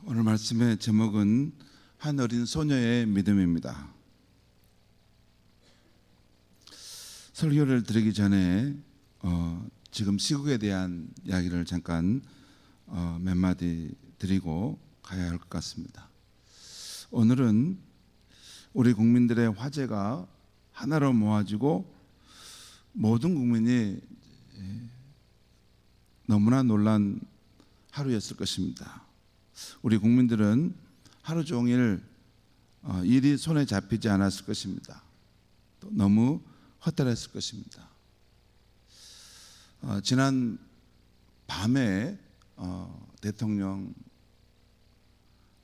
오늘 말씀의 제목은 한 어린 소녀의 믿음입니다. 설교를 드리기 전에 지금 시국에 대한 이야기를 잠깐 몇 마디 드리고 가야 할 것 같습니다. 오늘은 우리 국민들의 화제가 하나로 모아지고 모든 국민이 너무나 놀란 하루였을 것입니다. 우리 국민들은 하루 종일 일이 손에 잡히지 않았을 것입니다. 또 너무 허탈했을 것입니다. 지난 밤에 대통령이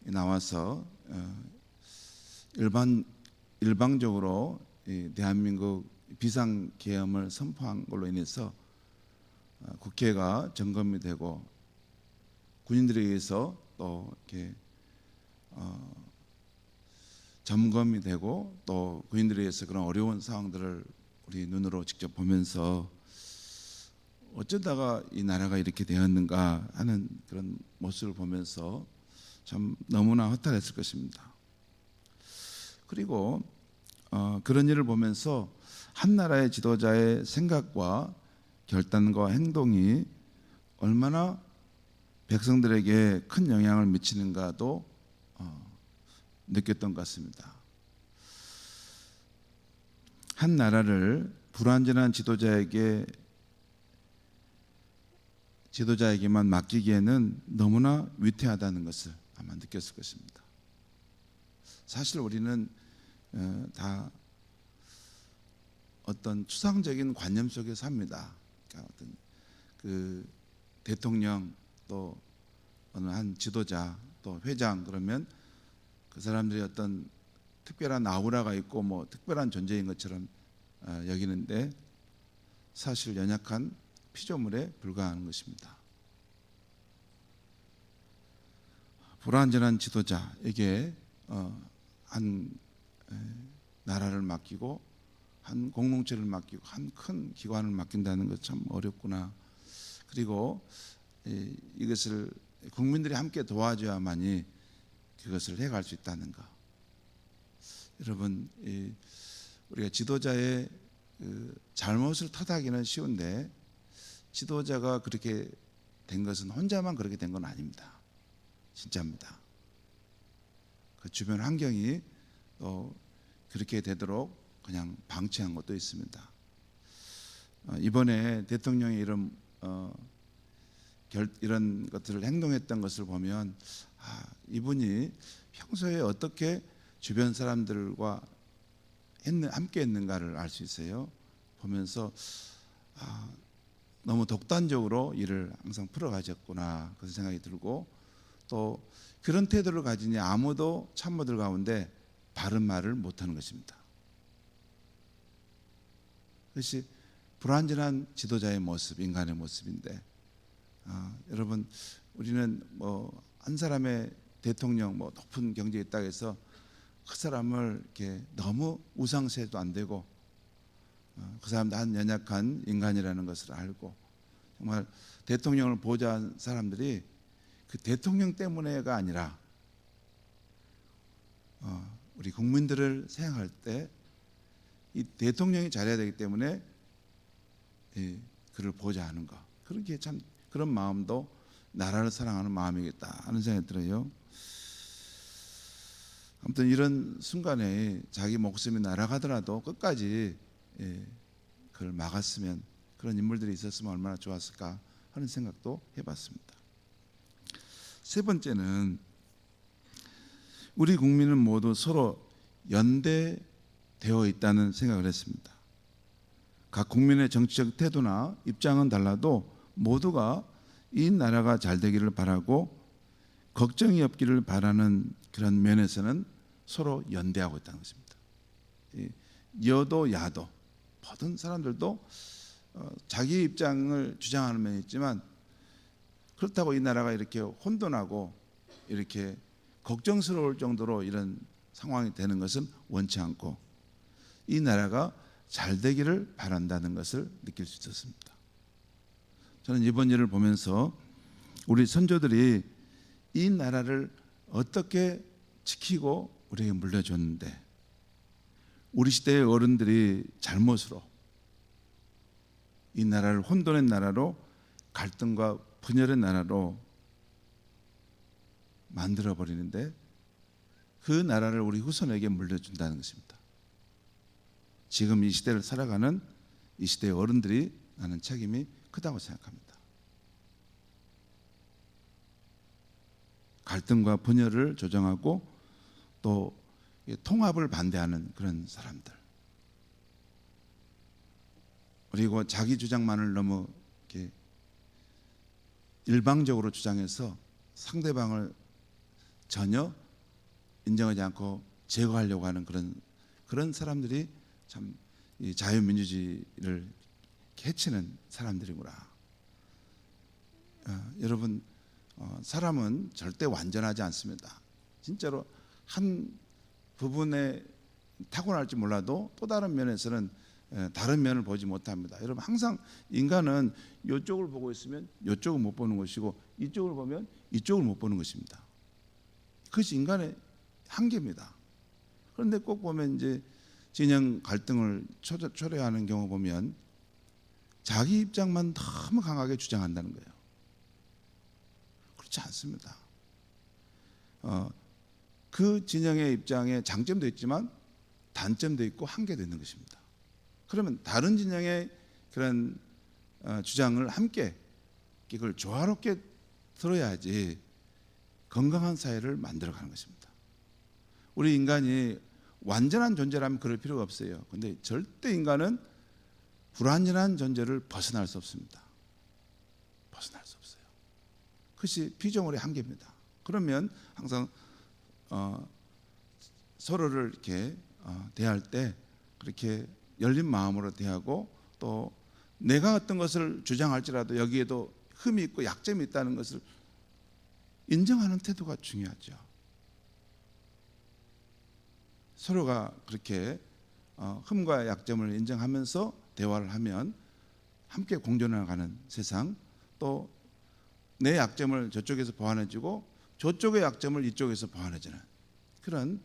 나와서 일방적으로 대한민국 비상계엄을 선포한 걸로 인해서 국회가 점검이 되고 군인들에 의해서 또 이렇게 점검이 되고 또 군인들에 의해서 그런 어려운 상황들을 우리 눈으로 직접 보면서 어쩌다가 이 나라가 이렇게 되었는가 하는 그런 모습을 보면서 참 너무나 허탈했을 것입니다. 그리고 그런 일을 보면서 한 나라의 지도자의 생각과 결단과 행동이 얼마나 백성들에게 큰 영향을 미치는가도 느꼈던 것 같습니다. 한 나라를 불완전한 지도자에게만 맡기기에는 너무나 위태하다는 것을 아마 느꼈을 것입니다. 사실 우리는 다 어떤 추상적인 관념 속에 삽니다. 그러니까 어떤 그 대통령 또 어느 한 지도자 또 회장 그러면 그 사람들이 어떤 특별한 아우라가 있고 뭐 특별한 존재인 것처럼 여기는데 사실 연약한 피조물에 불과한 것입니다. 불완전한 지도자에게 한 나라를 맡기고 한 공동체를 맡기고 한 큰 기관을 맡긴다는 것 참 어렵구나. 그리고 이것을 국민들이 함께 도와줘야만이 그것을 해갈 수 있다는 것. 여러분, 우리가 지도자의 잘못을 탓하기는 쉬운데 지도자가 그렇게 된 것은 혼자만 그렇게 된 건 아닙니다. 진짜입니다. 그 주변 환경이 또 그렇게 되도록 그냥 방치한 것도 있습니다. 이번에 대통령이 이런 것들을 행동했던 것을 보면 이분이 평소에 어떻게 주변 사람들과 함께 했는가를 알 수 있어요. 보면서 너무 독단적으로 일을 항상 풀어가셨구나 그런 생각이 들고 또 그런 태도를 가지니 아무도 참모들 가운데 바른 말을 못하는 것입니다. 그것이 불완전한 지도자의 모습, 인간의 모습인데 여러분 우리는 뭐 한 사람의 대통령 뭐 높은 경제에 있다고 해서 그 사람을 이렇게 너무 우상시해도 안 되고 그 사람도 한 연약한 인간이라는 것을 알고 정말 대통령을 보좌한 사람들이 그 대통령 때문에가 아니라 우리 국민들을 생각할 때 이 대통령이 잘해야 되기 때문에 그를 보좌하는 것 그렇게 참 그런 마음도 나라를 사랑하는 마음이겠다 하는 생각이 들어요. 아무튼 이런 순간에 자기 목숨이 날아가더라도 끝까지 그걸 막았으면 그런 인물들이 있었으면 얼마나 좋았을까 하는 생각도 해봤습니다. 세 번째는 우리 국민은 모두 서로 연대되어 있다는 생각을 했습니다. 각 국민의 정치적 태도나 입장은 달라도 모두가 이 나라가 잘 되기를 바라고 걱정이 없기를 바라는 그런 면에서는 서로 연대하고 있다는 것입니다. 여도 야도 모든 사람들도 자기 입장을 주장하는 면이 있지만 그렇다고 이 나라가 이렇게 혼돈하고 이렇게 걱정스러울 정도로 이런 상황이 되는 것은 원치 않고 이 나라가 잘 되기를 바란다는 것을 느낄 수 있었습니다. 저는 이번 일을 보면서 우리 선조들이 이 나라를 어떻게 지키고 우리에게 물려줬는데 우리 시대의 어른들이 잘못으로 이 나라를 혼돈의 나라로 갈등과 분열의 나라로 만들어 버리는데 그 나라를 우리 후손에게 물려준다는 것입니다. 지금 이 시대를 살아가는 이 시대의 어른들이 나는 책임이 크다고 생각합니다. 갈등과 분열을 조정하고 또 통합을 반대하는 그런 사람들, 그리고 자기 주장만을 너무 이렇게 일방적으로 주장해서 상대방을 전혀 인정하지 않고 제거하려고 하는 그런 사람들이 참 이 자유민주주의를 해치는 사람들이구나. 여러분, 사람은 절대 완전하지 않습니다. 진짜로 한 부분에 타고날지 몰라도 또 다른 면에서는 다른 면을 보지 못합니다. 여러분, 항상 인간은 이쪽을 보고 있으면 이쪽을 못 보는 것이고 이쪽을 보면 이쪽을 못 보는 것입니다. 그것이 인간의 한계입니다. 그런데 꼭 보면 이제 진영 갈등을 초래하는 경우 보면 자기 입장만 너무 강하게 주장한다는 거예요. 그렇지 않습니다. 그 진영의 입장에 장점도 있지만 단점도 있고 한계도 있는 것입니다. 그러면 다른 진영의 그런 주장을 함께 이걸 조화롭게 들어야지 건강한 사회를 만들어가는 것입니다. 우리 인간이 완전한 존재라면 그럴 필요가 없어요. 그런데 절대 인간은 불완전한 존재를 벗어날 수 없습니다. 벗어날 수 없어요. 그것이 피조물의 한계입니다. 그러면 항상 서로를 이렇게 대할 때 그렇게 열린 마음으로 대하고 또 내가 어떤 것을 주장할지라도 여기에도 흠이 있고 약점이 있다는 것을 인정하는 태도가 중요하죠. 서로가 그렇게 흠과 약점을 인정하면서 대화를 하면 함께 공존해가는 세상, 또 내 약점을 저쪽에서 보완해주고 저쪽의 약점을 이쪽에서 보완해주는 그런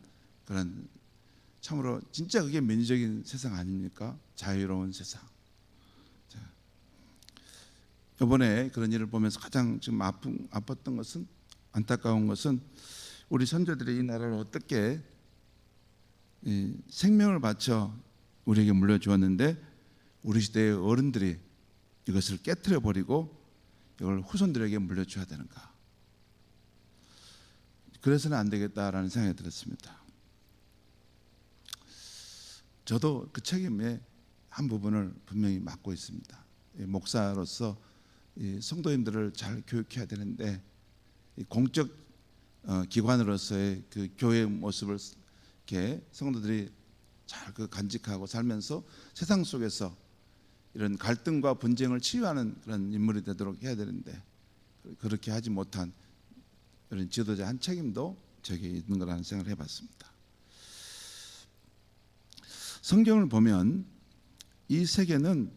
참으로 진짜 그게 민주적인 세상 아닙니까? 자유로운 세상. 자, 이번에 그런 일을 보면서 가장 지금 아팠던 것은, 안타까운 것은 우리 선조들이 이 나라를 어떻게 생명을 바쳐 우리에게 물려주었는데 우리 시대의 어른들이 이것을 깨트려 버리고 이걸 후손들에게 물려줘야 되는가. 그래서는 안 되겠다라는 생각이 들었습니다. 저도 그 책임의 한 부분을 분명히 맡고 있습니다. 목사로서 성도님들을 잘 교육해야 되는데 공적 기관으로서의 그 교회의 모습을 이렇게 성도들이 잘 간직하고 살면서 세상 속에서 이런 갈등과 분쟁을 치유하는 그런 인물이 되도록 해야 되는데 그렇게 하지 못한 이런 지도자 한 책임도 저에게 있는 거라는 생각을 해봤습니다. 성경을 보면 이 세계는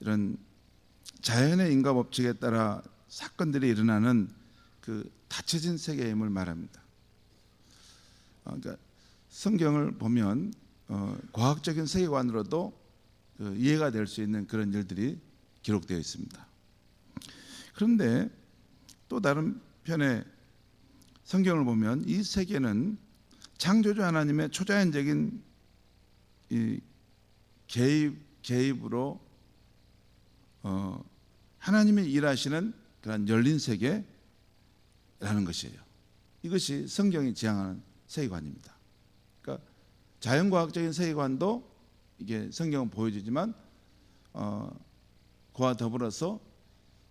이런 자연의 인과 법칙에 따라 사건들이 일어나는 그 닫혀진 세계임을 말합니다. 그러니까 성경을 보면 과학적인 세계관으로도 이해가 될 수 있는 그런 일들이 기록되어 있습니다. 그런데 또 다른 편에 성경을 보면 이 세계는 창조주 하나님의 초자연적인 이 개입으로 하나님이 일하시는 그런 열린 세계라는 것이에요. 이것이 성경이 지향하는 세계관입니다. 그러니까 자연과학적인 세계관도 이게 성경은 보여주지만 그와 더불어서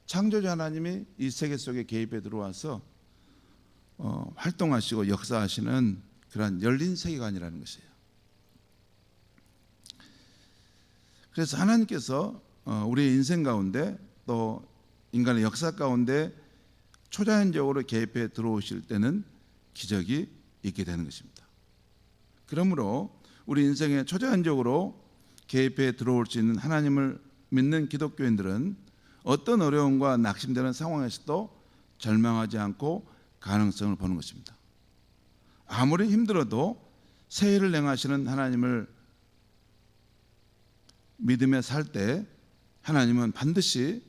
창조주 하나님이 이 세계 속에 개입해 들어와서 활동하시고 역사하시는 그런 열린 세계관이라는 것이에요. 그래서 하나님께서 우리의 인생 가운데 또 인간의 역사 가운데 초자연적으로 개입해 들어오실 때는 기적이 있게 되는 것입니다. 그러므로 우리 인생에 초자연적으로 개입해 들어올 수 있는 하나님을 믿는 기독교인들은 어떤 어려움과 낙심되는 상황에서도 절망하지 않고 가능성을 보는 것입니다. 아무리 힘들어도 새 일을 행하시는 하나님을 믿으며 살 때 하나님은 반드시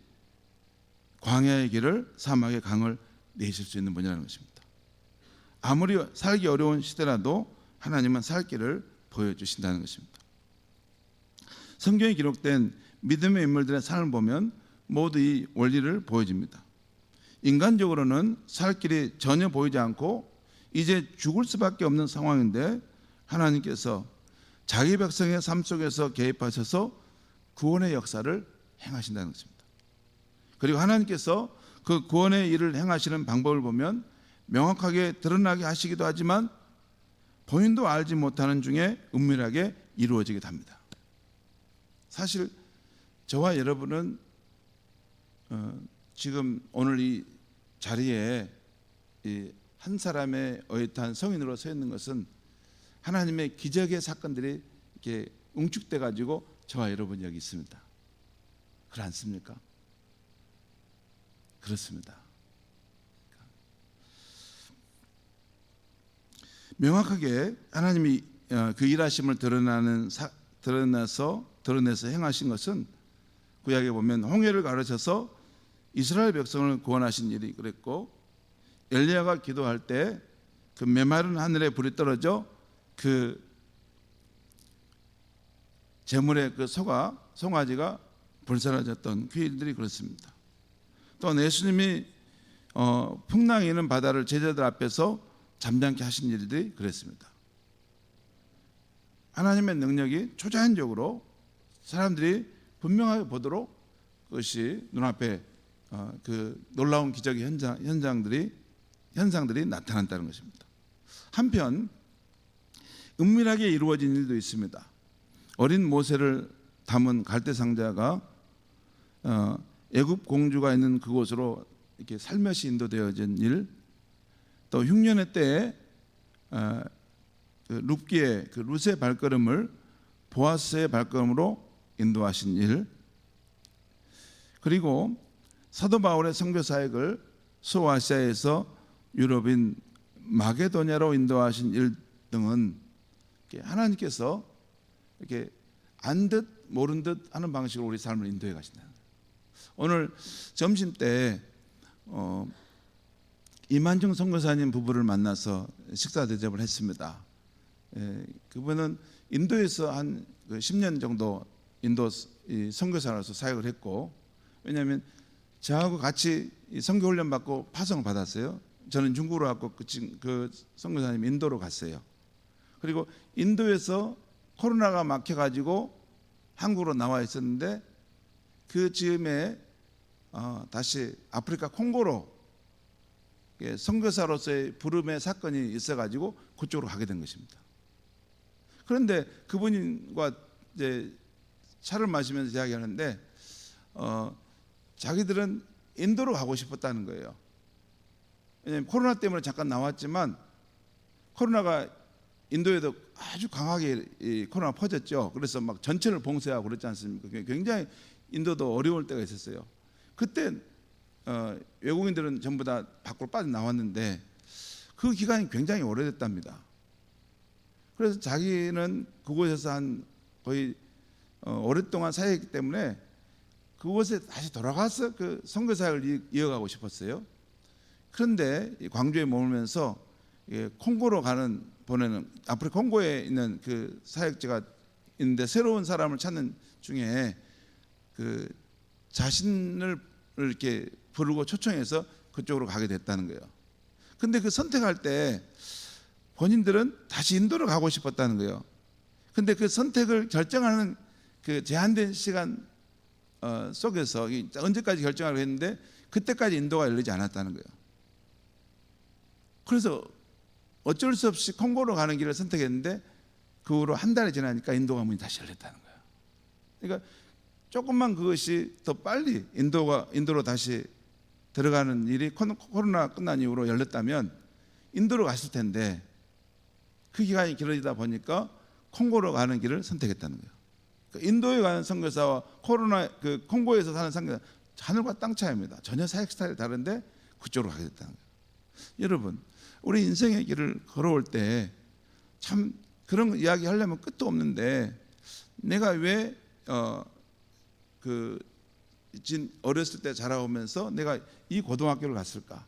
광야의 길을 사막의 강을 내실 수 있는 분이라는 것입니다. 아무리 살기 어려운 시대라도 하나님은 살 길을 보여주신다는 것입니다. 성경에 기록된 믿음의 인물들의 삶을 보면 모두 이 원리를 보여줍니다. 인간적으로는 살 길이 전혀 보이지 않고 이제 죽을 수밖에 없는 상황인데 하나님께서 자기 백성의 삶 속에서 개입하셔서 구원의 역사를 행하신다는 것입니다. 그리고 하나님께서 그 구원의 일을 행하시는 방법을 보면 명확하게 드러나게 하시기도 하지만 본인도 알지 못하는 중에 은밀하게 이루어지기도 합니다. 사실 저와 여러분은 지금 오늘 이 자리에 한 사람의 어엿한 성인으로 서 있는 것은 하나님의 기적의 사건들이 이렇게 응축돼 가지고 저와 여러분이 여기 있습니다. 그렇지 않습니까? 그렇습니다. 명확하게 하나님이 그 일하심을 드러내서 행하신 것은 구약에 보면 홍해를 가르쳐서 이스라엘 백성을 구원하신 일이 그랬고, 엘리야가 기도할 때 그 메마른 하늘에 불이 떨어져 그 제물의 그 송아지가 불사라졌던 그 일들이 그렇습니다. 또한 예수님이 풍랑이 있는 바다를 제자들 앞에서 잠잠케 하신 일들이 그랬습니다. 하나님의 능력이 초자연적으로 사람들이 분명하게 보도록 그것이 눈앞에 그 놀라운 기적의 현상들이 나타난다는 것입니다. 한편 은밀하게 이루어진 일도 있습니다. 어린 모세를 담은 갈대 상자가 애굽 공주가 있는 그곳으로 이렇게 살며시 인도되어진 일, 또 흉년의 때에 룻기의 그 룻의 발걸음을 보아스의 발걸음으로 인도하신 일, 그리고 사도 바울의 선교 사역을 소아시아에서 유럽인 마게도냐로 인도하신 일 등은 하나님께서 이렇게 안 듯 모른 듯 하는 방식으로 우리 삶을 인도해 가신다. 오늘 점심 때 이만중 선교사님 부부를 만나서 식사 대접을 했습니다. 그분은 인도에서 한 10년 정도 인도 선교사로서 사역을 했고, 왜냐하면 저하고 같이 선교 훈련 받고 파송을 받았어요. 저는 중국으로 갔고 그 선교사님 인도로 갔어요. 그리고 인도에서 코로나가 막혀가지고 한국으로 나와 있었는데 그 즈음에 다시 아프리카 콩고로 선교사로서의 부름의 사건이 있어가지고 그쪽으로 가게 된 것입니다. 그런데 그분과 이제 차를 마시면서 이야기하는데 자기들은 인도로 가고 싶었다는 거예요. 왜냐하면 코로나 때문에 잠깐 나왔지만 코로나가 인도에도 아주 강하게 이 코로나 퍼졌죠. 그래서 막 전체를 봉쇄하고 그랬지 않습니까? 굉장히 인도도 어려울 때가 있었어요. 그때 외국인들은 전부 다 밖으로 빠져나왔는데 그 기간이 굉장히 오래됐답니다. 그래서 자기는 그곳에서 한 거의 오랫동안 사역했기 때문에 그곳에 다시 돌아가서 그 선교 사역을 이어가고 싶었어요. 그런데 광주에 머물면서 콩고로 보내는 아프리카 콩고에 있는 그 사역지가 있는데 새로운 사람을 찾는 중에 그 자신을 이렇게 부르고 초청해서 그쪽으로 가게 됐다는 거예요. 근데 그 선택할 때 본인들은 다시 인도로 가고 싶었다는 거예요. 근데 그 선택을 결정하는 그 제한된 시간 속에서 언제까지 결정하려고 했는데 그때까지 인도가 열리지 않았다는 거예요. 그래서 어쩔 수 없이 콩고로 가는 길을 선택했는데 그 후로 한 달이 지나니까 인도가 문이 다시 열렸다는 거예요. 그러니까 조금만 그것이 더 빨리 인도로 다시 들어가는 일이 코로나 끝난 이후로 열렸다면 인도로 갔을 텐데 그 기간이 길어지다 보니까 콩고로 가는 길을 선택했다는 거예요. 그러니까 인도에 가는 선교사와 그 콩고에서 사는 선교사 하늘과 땅 차이입니다. 전혀 사역 스타일이 다른데 그쪽으로 가게 됐다는 거예요. 여러분, 우리 인생의 길을 걸어올 때 참 그런 이야기 하려면 끝도 없는데, 내가 왜 어렸을 때 자라오면서 내가 이 고등학교를 갔을까?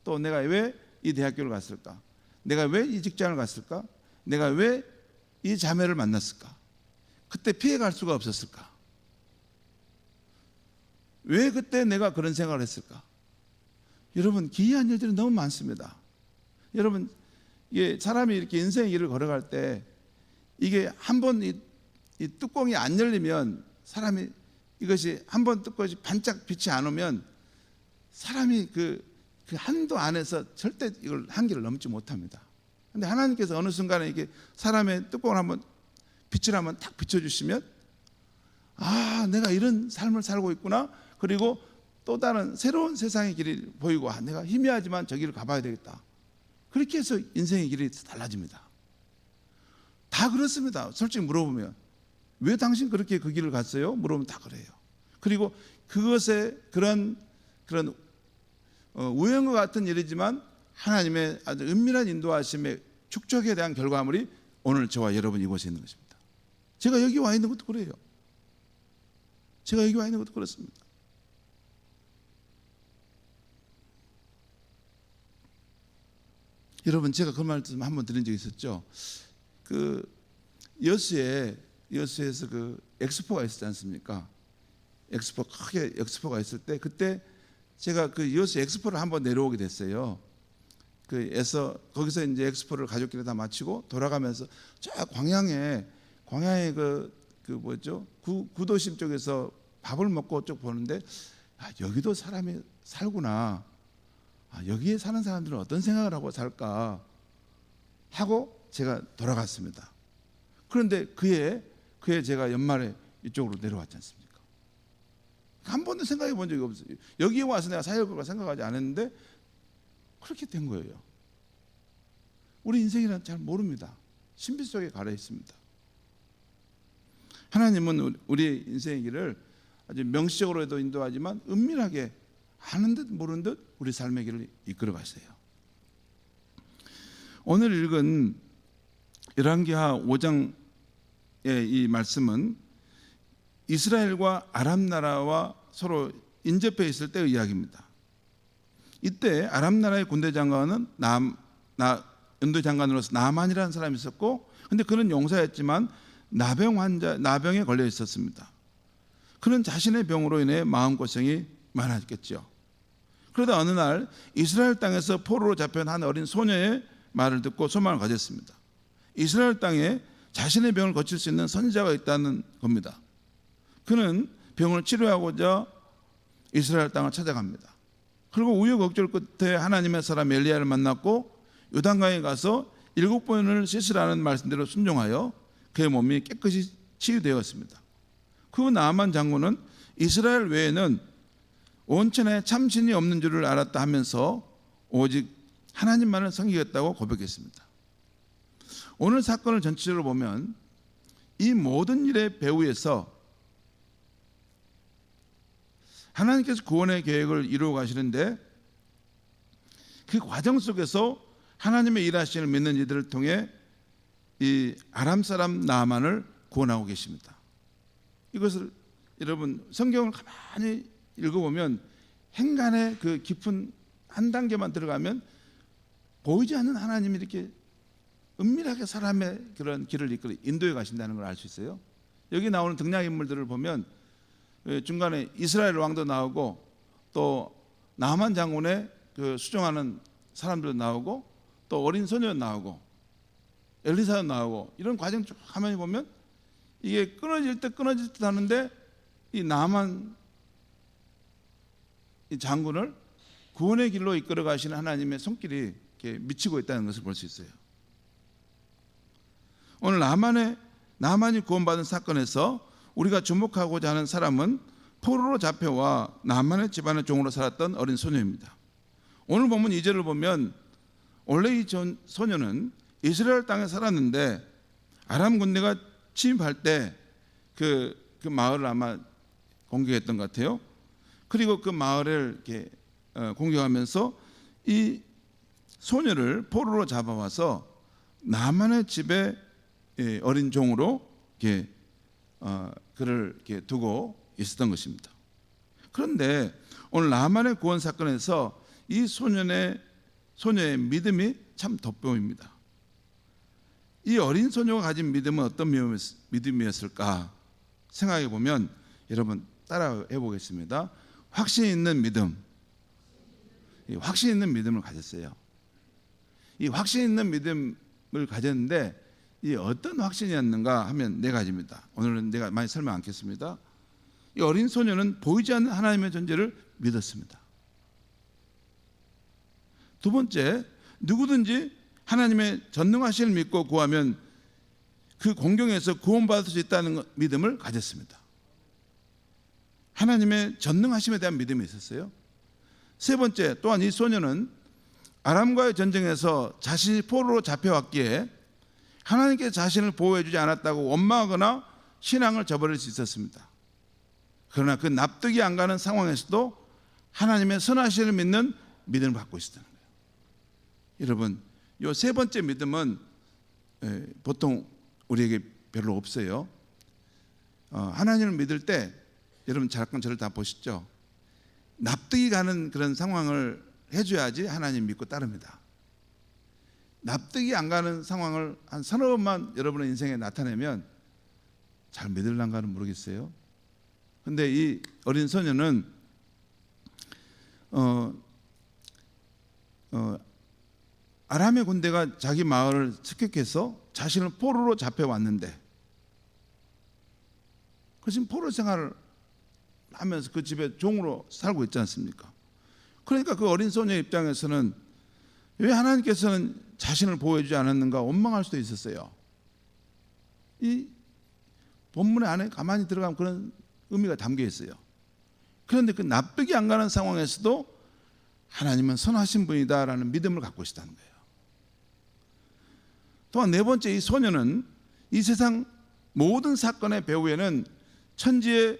또 내가 왜 이 대학교를 갔을까? 내가 왜 이 직장을 갔을까? 내가 왜 이 자매를 만났을까? 그때 피해갈 수가 없었을까? 왜 그때 내가 그런 생각을 했을까? 여러분, 기이한 일들이 너무 많습니다. 여러분, 이게 사람이 이렇게 인생의 길을 걸어갈 때 이게 한번 이 뚜껑이 안 열리면, 사람이 이것이 한번 뚜껑이 반짝 빛이 안 오면 사람이 그 한도 안에서 절대 이걸 한계를 넘지 못합니다. 근데 하나님께서 어느 순간에 이게 사람의 뚜껑을 한번 빛을 한번 탁 비춰주시면, 아, 내가 이런 삶을 살고 있구나. 그리고 또 다른 새로운 세상의 길이 보이고, 아, 내가 희미하지만 저 길을 가봐야 되겠다. 그렇게 해서 인생의 길이 달라집니다. 다 그렇습니다. 솔직히 물어보면, 왜 당신 그렇게 그 길을 갔어요? 물어보면 다 그래요. 그리고 그것에 그런 우연과 같은 일이지만 하나님의 아주 은밀한 인도하심의 축적에 대한 결과물이 오늘 저와 여러분 이곳에 있는 것입니다. 제가 여기 와 있는 것도 그래요. 제가 여기 와 있는 것도 그렇습니다. 여러분, 제가 그 말씀 한번 드린 적이 있었죠. 그 여수에서 그 엑스포가 있었지 않습니까? 크게 엑스포가 있을 때, 그때 제가 그 여수 엑스포를 한번 내려오게 됐어요. 거기서 이제 엑스포를 가족끼리 다 마치고 돌아가면서 저 광양에 구도심 쪽에서 밥을 먹고 쭉 보는데, 아, 여기도 사람이 살구나. 아, 여기에 사는 사람들은 어떤 생각을 하고 살까 하고 제가 돌아갔습니다. 그런데 그해 제가 연말에 이쪽으로 내려왔지 않습니까? 한 번도 생각해 본 적이 없어요. 여기에 와서 내가 사역을 할까 생각하지 않았는데 그렇게 된 거예요. 우리 인생이란 잘 모릅니다. 신비 속에 가려 있습니다. 하나님은 우리 인생의 길을 아주 명시적으로도 인도하지만 은밀하게 아는 듯 모르는 듯 우리 삶의 길을 이끌어 가세요. 오늘 읽은 열왕기하 5장의 이 말씀은 이스라엘과 아람 나라와 서로 인접해 있을 때의 이야기입니다. 이때 아람 나라의 군대 장관은 연도 장관으로서 나만이라는 사람이 있었고, 근데 그는 용사였지만 나병에 걸려 있었습니다. 그는 자신의 병으로 인해 마음고생이 많았겠죠. 그러다 어느 날 이스라엘 땅에서 포로로 잡혀온 한 어린 소녀의 말을 듣고 소망을 가졌습니다. 이스라엘 땅에 자신의 병을 고칠 수 있는 선지자가 있다는 겁니다. 그는 병을 치료하고자 이스라엘 땅을 찾아갑니다. 그리고 우여곡절 끝에 하나님의 사람 엘리야를 만났고 요단강에 가서 7번을 씻으라는 말씀대로 순종하여 그의 몸이 깨끗이 치유되었습니다. 그 나아만 장군은 이스라엘 외에는 온천에 참신이 없는 줄을 알았다 하면서 오직 하나님만을 섬기겠다고 고백했습니다. 오늘 사건을 전체적으로 보면 이 모든 일의 배후에서 하나님께서 구원의 계획을 이루어 가시는데, 그 과정 속에서 하나님의 일하심을 믿는 이들을 통해 이 아람 사람 나아만을 구원하고 계십니다. 이것을 여러분 성경을 가만히 읽어보면 행간의 그 깊은 한 단계만 들어가면 보이지 않는 하나님이 이렇게 은밀하게 사람의 그런 길을 이끌어 인도해 가신다는 걸 알 수 있어요. 여기 나오는 등장인물들을 보면 중간에 이스라엘 왕도 나오고 또 나만 장군의 그 수종하는 사람들도 나오고 또 어린 소녀도 나오고 엘리사도 나오고, 이런 과정 쭉 가만히 보면 이게 끊어질 듯 하는데 이 나만 이 장군을 구원의 길로 이끌어 가시는 하나님의 손길이 이렇게 미치고 있다는 것을 볼 수 있어요. 오늘 나만이 구원받은 사건에서 우리가 주목하고자 하는 사람은 포로로 잡혀와 나만의 집안의 종으로 살았던 어린 소녀입니다. 오늘 본문 2절을 보면 원래 이 소녀는 이스라엘 땅에 살았는데 아람 군대가 침입할 때 그 마을을 아마 공격했던 것 같아요. 그리고 그 마을을 이렇게 공격하면서 이 소녀를 포로로 잡아와서 나만의 집에 어린 종으로 그를 이렇게 두고 있었던 것입니다. 그런데 오늘 나만의 구원 사건에서 이 소녀의 믿음이 참 돋보입니다. 이 어린 소녀가 가진 믿음은 어떤 믿음이었을까 생각해 보면, 여러분 따라해 보겠습니다. 확신 있는 믿음. 확신 있는 믿음을 가졌어요. 이 확신 있는 믿음을 가졌는데, 이 어떤 확신이었는가 하면 네 가지입니다. 오늘은 내가 많이 설명 않겠습니다. 이 어린 소녀는 보이지 않는 하나님의 존재를 믿었습니다. 두 번째, 누구든지 하나님의 전능하심을 믿고 구하면 그 공경에서 구원받을 수 있다는 믿음을 가졌습니다. 하나님의 전능하심에 대한 믿음이 있었어요. 세 번째, 또한 이 소녀는 아람과의 전쟁에서 자신이 포로로 잡혀왔기에 하나님께 자신을 보호해 주지 않았다고 원망하거나 신앙을 저버릴 수 있었습니다. 그러나 그 납득이 안 가는 상황에서도 하나님의 선하심을 믿는 믿음을 갖고 있었다는 거예요. 여러분, 이 세 번째 믿음은 보통 우리에게 별로 없어요. 하나님을 믿을 때 여러분 잠깐 저를 다 보시죠. 납득이 가는 그런 상황을 해줘야지 하나님 믿고 따릅니다. 납득이 안 가는 상황을 한 서너 번만 여러분의 인생에 나타내면 잘 믿을란가는 모르겠어요. 근데 이 어린 소녀는 아람의 군대가 자기 마을을 습격해서 자신을 포로로 잡혀왔는데, 그 지금 포로 생활을 하면서 그 집에 종으로 살고 있지 않습니까? 그러니까 그 어린 소녀의 입장에서는 왜 하나님께서는 자신을 보호해 주지 않았는가 원망할 수도 있었어요. 이 본문의 안에 가만히 들어가면 그런 의미가 담겨 있어요. 그런데 그 납득이 안 가는 상황에서도 하나님은 선하신 분이다라는 믿음을 갖고 있다는 거예요. 또한 네 번째, 이 소녀는 이 세상 모든 사건의 배후에는 천지의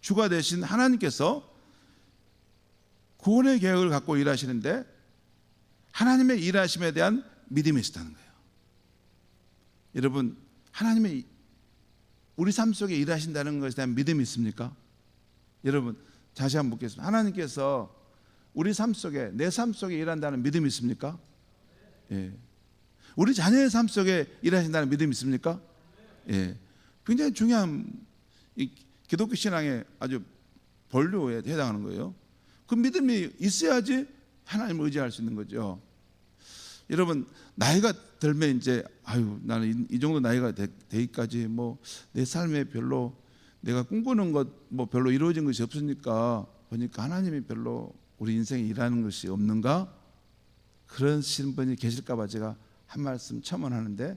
주가 되신 하나님께서 구원의 계획을 갖고 일하시는데 하나님의 일하심에 대한 믿음이 있었다는 거예요. 여러분, 하나님의 우리 삶 속에 일하신다는 것에 대한 믿음이 있습니까? 여러분, 다시 한번 묻겠습니다. 하나님께서 우리 삶 속에, 내 삶 속에 일한다는 믿음이 있습니까? 예. 우리 자녀의 삶 속에 일하신다는 믿음이 있습니까? 예. 굉장히 중요한 이 기독교 신앙의 아주 본류에 해당하는 거예요. 그 믿음이 있어야지 하나님을 의지할 수 있는 거죠. 여러분, 나이가 들면 이제 나는 이 정도 나이가 되기까지 뭐 내 삶에 별로 내가 꿈꾸는 것 뭐 별로 이루어진 것이 없으니까 보니까 하나님이 별로 우리 인생에 일하는 것이 없는가, 그러신 분이 계실까 봐 제가 한 말씀 첨언하는데,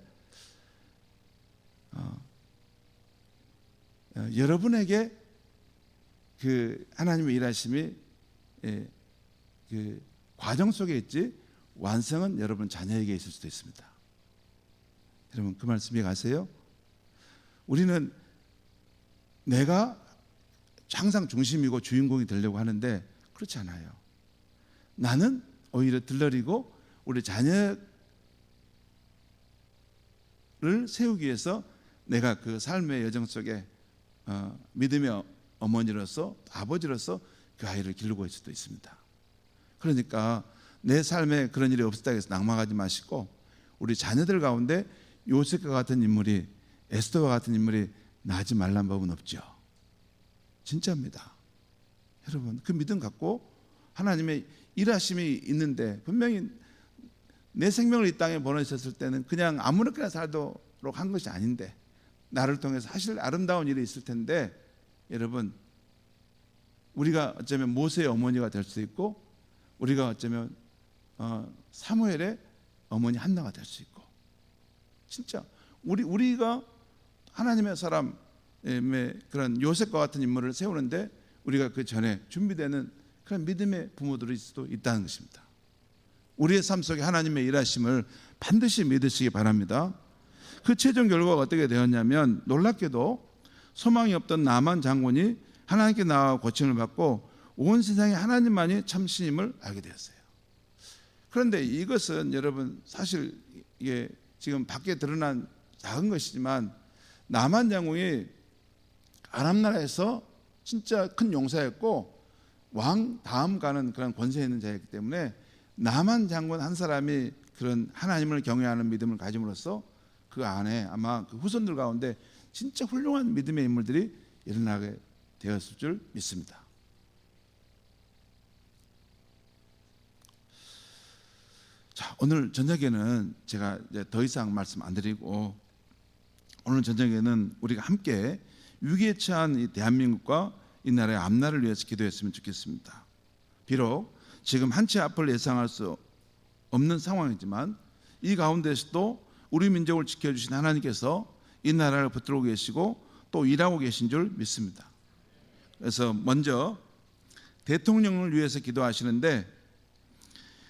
여러분에게 그 하나님의 일하심이 그 과정 속에 있지 완성은 여러분 자녀에게 있을 수도 있습니다. 여러분, 그 말씀 이해가세요? 우리는 내가 항상 중심이고 주인공이 되려고 하는데 그렇지 않아요. 나는 오히려 들러리고 우리 자녀를 세우기 위해서 내가 그 삶의 여정 속에 믿음의 어머니로서, 아버지로서 그 아이를 기르고 있을 수도 있습니다. 그러니까 내 삶에 그런 일이 없었다고 해서 낙망하지 마시고, 우리 자녀들 가운데 요셉과 같은 인물이, 에스더와 같은 인물이 나지 말란 법은 없죠. 진짜입니다. 여러분, 그 믿음 갖고 하나님의 일하심이 있는데, 분명히 내 생명을 이 땅에 보내셨을 때는 그냥 아무렇게나 살도록 한 것이 아닌데 나를 통해서 하실 아름다운 일이 있을 텐데, 여러분, 우리가 어쩌면 모세의 어머니가 될 수 있고, 우리가 어쩌면 사무엘의 어머니 한나가 될 수 있고, 진짜 우리가 하나님의 사람의 그런 요셉과 같은 인물을 세우는데 우리가 그 전에 준비되는 그런 믿음의 부모들이 수도 있다는 것입니다. 우리의 삶 속에 하나님의 일하심을 반드시 믿으시기 바랍니다. 그 최종 결과가 어떻게 되었냐면, 놀랍게도 소망이 없던 나만 장군이 하나님께 나와 고침을 받고 온 세상에 하나님만이 참 신임을 알게 되었어요. 그런데 이것은 여러분 사실 이게 지금 밖에 드러난 작은 것이지만 나만 장군이 아람 나라에서 진짜 큰 용사였고 왕 다음 가는 그런 권세 있는 자였기 때문에 나만 장군 한 사람이 그런 하나님을 경외하는 믿음을 가짐으로써 그 안에 아마 그 후손들 가운데 진짜 훌륭한 믿음의 인물들이 일어나게 되었을 줄 믿습니다. 자, 오늘 저녁에는 제가 이제 더 이상 말씀 안 드리고 오늘 저녁에는 우리가 함께 위기에 처한 이 대한민국과 이 나라의 앞날을 위해서 기도했으면 좋겠습니다. 비록 지금 한치 앞을 예상할 수 없는 상황이지만 이 가운데서도 우리 민족을 지켜주신 하나님께서 이 나라를 붙들고 계시고 또 일하고 계신 줄 믿습니다. 그래서 먼저 대통령을 위해서 기도하시는데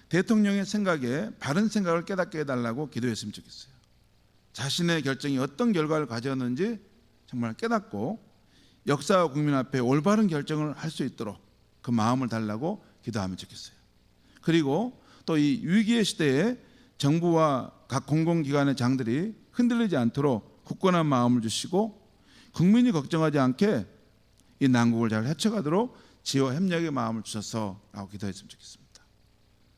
대통령의 생각에 바른 생각을 깨닫게 해달라고 기도했으면 좋겠어요. 자신의 결정이 어떤 결과를 가져왔는지 정말 깨닫고 역사와 국민 앞에 올바른 결정을 할 수 있도록 그 마음을 달라고 기도하면 좋겠어요. 그리고 또 이 위기의 시대에 정부와 각 공공기관의 장들이 흔들리지 않도록 굳건한 마음을 주시고 국민이 걱정하지 않게 이 난국을 잘 헤쳐가도록 지혜와 협력의 마음을 주셔서라고 기도했으면 좋겠습니다.